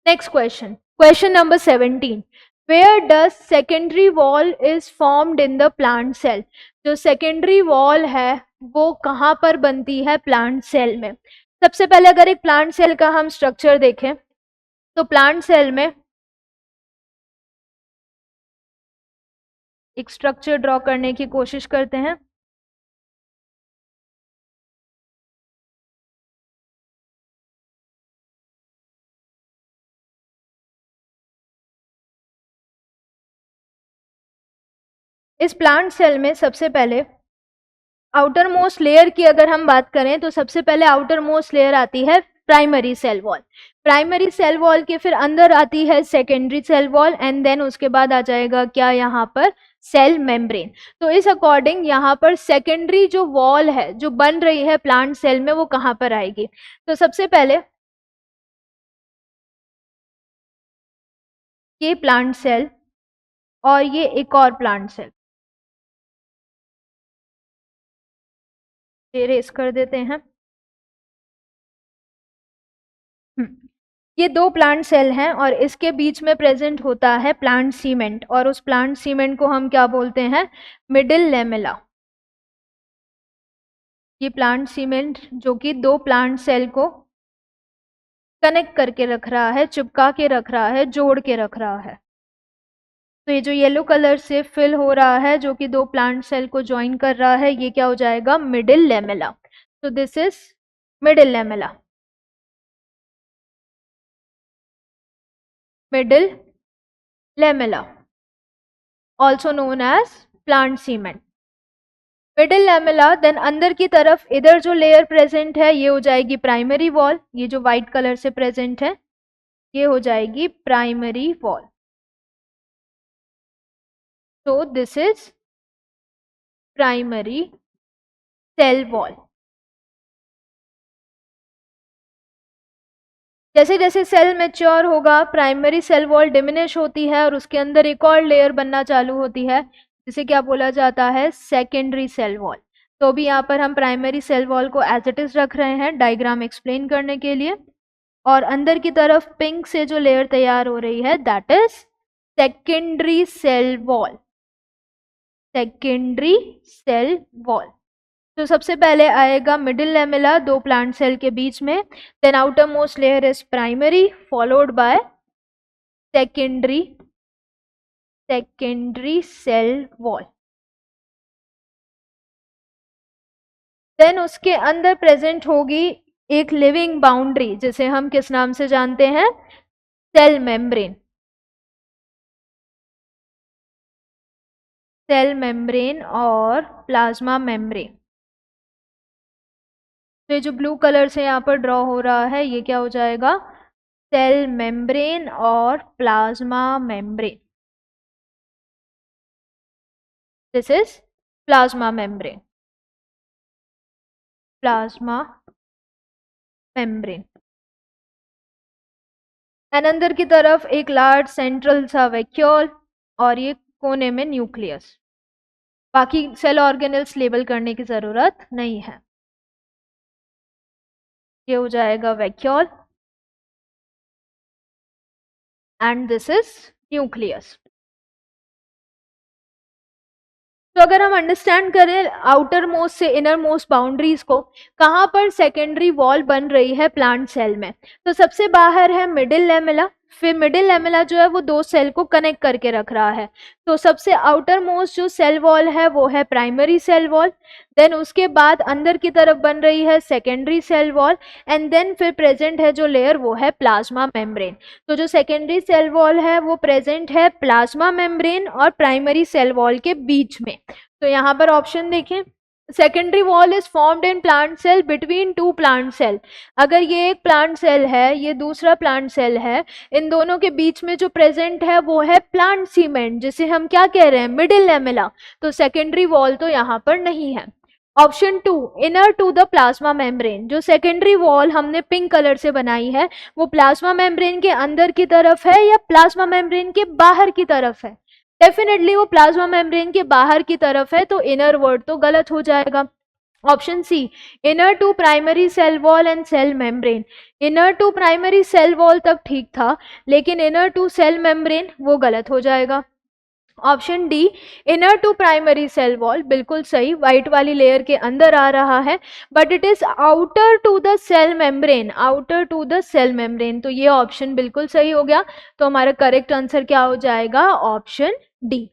Next question, question number 17, where does secondary wall is formed in the plant cell. जो secondary wall है वो कहाँ पर बनती है, प्लांट सेल में। सबसे पहले अगर एक प्लांट सेल का हम स्ट्रक्चर देखें तो प्लांट सेल में एक स्ट्रक्चर ड्रॉ करने की कोशिश करते हैं। इस प्लांट सेल में सबसे पहले आउटर मोस्ट लेयर की अगर हम बात करें तो सबसे पहले आउटर मोस्ट लेयर आती है primary cell wall. Primary cell wall के फिर अंदर आती है secondary cell wall and then उसके बाद आ जाएगा क्या, यहाँ पर सेल मेम्ब्रेन। तो इस अकॉर्डिंग यहाँ पर सेकेंडरी जो वॉल है जो बन रही है प्लांट सेल में वो कहाँ पर आएगी। तो सबसे पहले ये प्लांट सेल और ये एक और प्लांट सेल, इरेज कर देते हैं। ये दो प्लांट सेल हैं और इसके बीच में प्रेजेंट होता है प्लांट सीमेंट, और उस प्लांट सीमेंट को हम क्या बोलते हैं, मिडिल लेमेला। ये प्लांट सीमेंट जो कि दो प्लांट सेल को कनेक्ट करके रख रहा है, चिपका के रख रहा है, जोड़ के रख रहा है। तो ये जो येलो कलर से फिल हो रहा है जो कि दो प्लांट सेल को ज्वाइन कर रहा है, ये क्या हो जाएगा, मिडिल लेमेला। तो this is middle lamella, middle lamella also known as plant cement. Middle lamella, then अंदर की तरफ इधर जो लेयर प्रेजेंट है ये हो जाएगी प्राइमरी वॉल। ये जो व्हाइट कलर से प्रेजेंट है ये हो जाएगी primary wall. So this is primary cell wall. जैसे जैसे सेल मैच्योर होगा प्राइमरी सेल वॉल डिमिनिश होती है और उसके अंदर एक और लेयर बनना चालू होती है जिसे क्या बोला जाता है, सेकेंडरी सेल वॉल। तो भी यहाँ पर हम प्राइमरी सेल वॉल को एज इट इज रख रहे हैं डायग्राम एक्सप्लेन करने के लिए। और अंदर की तरफ पिंक से जो लेयर तैयार हो रही है that is secondary cell wall, secondary cell wall. तो सबसे पहले आएगा मिडिल लेमेला दो प्लांट सेल के बीच में, then outer most layer is primary followed by secondary, secondary cell wall. Then उसके अंदर प्रेजेंट होगी एक लिविंग बाउंड्री जिसे हम किस नाम से जानते हैं, सेल मेम्ब्रेन, सेल मेम्ब्रेन और प्लाज्मा मेम्ब्रेन। तो ये जो ब्लू कलर से यहाँ पर ड्रॉ हो रहा है ये क्या हो जाएगा, सेल मेम्ब्रेन और plasma membrane. This is plasma membrane, plasma membrane. And अंदर की तरफ एक लार्ज सेंट्रल सा वैक्यूल और ये कोने में न्यूक्लियस। बाकी सेल ऑर्गेनल्स लेबल करने की जरूरत नहीं है। ये हो जाएगा vacuole and this is nucleus. तो अगर हम अंडरस्टैंड करें आउटर मोस्ट से इनर मोस्ट बाउंड्रीज को, कहाँ पर सेकेंडरी वॉल बन रही है प्लांट सेल में, तो सबसे बाहर है मिडिल लेमेला। फिर मिडिल लेमेला जो है वो दो सेल को कनेक्ट करके रख रहा है। तो सबसे आउटर मोस्ट जो सेल वॉल है वो है प्राइमरी सेल वॉल, देन उसके बाद अंदर की तरफ बन रही है secondary cell wall and then फिर प्रेजेंट है जो लेयर वो है प्लाज्मा मेम्ब्रेन। तो जो सेकेंडरी सेल वॉल है वो प्रेजेंट है प्लाज्मा मेम्ब्रेन और प्राइमरी सेल वॉल के बीच में। तो यहाँ पर ऑप्शन देखें, secondary wall is formed in plant cell between two plant cell. अगर ये एक प्लांट सेल है ये दूसरा प्लांट सेल है, इन दोनों के बीच में जो प्रेजेंट है वो है प्लांट सीमेंट जिसे हम क्या कह रहे हैं, मिडिल लेमेला। तो सेकेंडरी वॉल तो यहाँ पर नहीं है। Option 2, inner to the plasma membrane. जो सेकेंडरी वॉल हमने पिंक कलर से बनाई है वो प्लाज्मा मेम्ब्रेन के अंदर की तरफ है या प्लाज्मा मेम्ब्रेन के बाहर की तरफ है। डेफिनेटली वो प्लाज्मा मेम्ब्रेन के बाहर की तरफ है तो इनर वर्ड तो गलत हो जाएगा। Option C, inner to primary cell wall and cell membrane. Inner to primary cell wall तक ठीक था, लेकिन इनर टू सेल मेम्ब्रेन वो गलत हो जाएगा। Option D, inner to primary cell wall बिल्कुल सही, व्हाइट वाली लेयर के अंदर आ रहा है, but it is outer to the cell membrane, outer to the cell membrane. तो ये ऑप्शन बिल्कुल सही हो गया। तो हमारा करेक्ट आंसर क्या हो जाएगा? Option D.